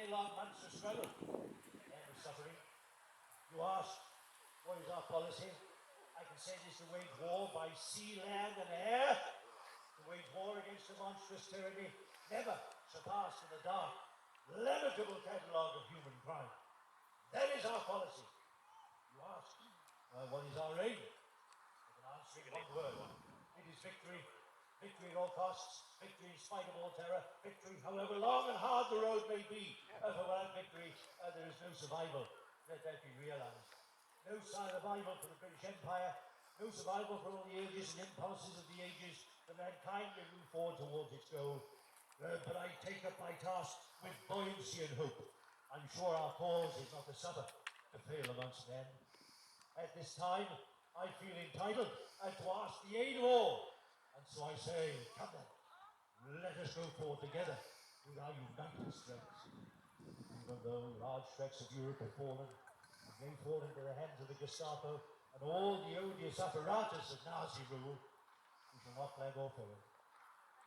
many long months of struggle and of suffering. You ask, what is our policy? I can say this: to wage war by sea, land, and air, to wage war against a monstrous tyranny never surpassed in the dark, lamentable catalogue of human crime. That is our policy. You ask, what is our aim? I can answer in one word. It is victory. Victory at all costs. Victory in spite of all terror. Victory, however long and hard the road may be. For without victory, there is no survival. Let that be realized. No survival for the British Empire. No survival for all the urges and impulses of the ages. For mankind may move forward towards its goal. But I take up my task with buoyancy and hope. I'm sure our cause is not to suffer, to fail amongst men. At this time, I feel entitled to ask the aid of all. And so I say, come then, let us go forward together with our united strengths. Even though large stretches of Europe have fallen, and may fall into the hands of the Gestapo and all the odious apparatus of Nazi rule, we shall not flag or fail.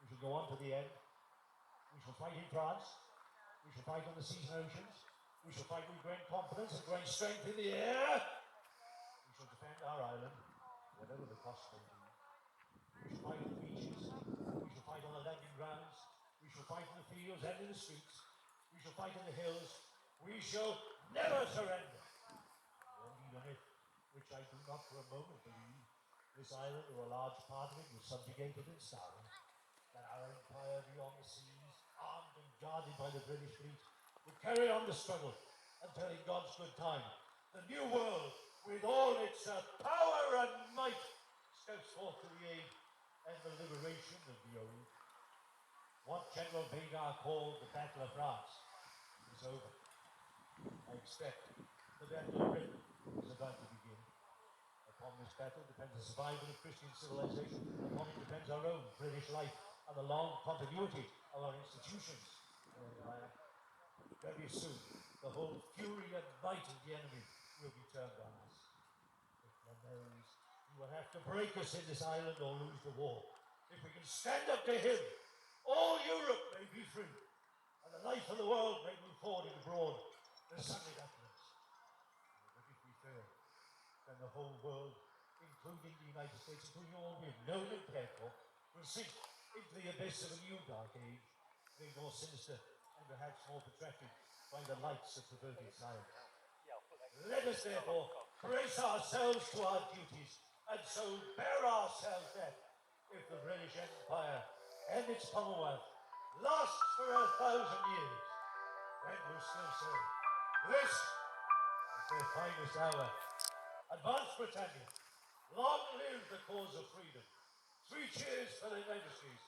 We shall go on to the end. We shall fight in France. We shall fight on the seas and oceans. We shall fight with great confidence and great strength in the air. We shall defend our island, whatever the cost may be. We shall fight on the beaches. We shall fight on the landing grounds. We shall fight in the fields and in the streets. We shall fight in the hills. We shall never surrender. And even if, which I do not for a moment believe, this island or a large part of it was subjugated and starved, that our empire beyond the seas, armed and guarded by the British fleet, would carry on the struggle until in God's good time, the new world, with all its power and might, steps forth to the aid and the liberation of the old. What General Vaughan called the Battle of France is over. I expect the Battle of Britain is about to begin. Upon this battle depends the survival of Christian civilization. Upon it depends our own British life and the long continuity of our institutions and empire. Very soon, the whole fury and might of the enemy will be turned on us. If one knows, he will have to break us in this island or lose the war. If we can stand up to him, all Europe may be free, and the life of the world may move forward and abroad, the sunlit uplands. But if we fail, then the whole world, including the United States, including all we've known and cared for, will sink into the abyss of a new dark age, made more sinister and perhaps more protracted by the lights of perverted science. Let us therefore brace ourselves to our duties, and so bear ourselves that, if the British Empire and its Commonwealth lasts for 1,000 years, then we'll still say, this is their finest hour. Advance, Britannia! Long live the cause of freedom! 3 cheers for their majesties!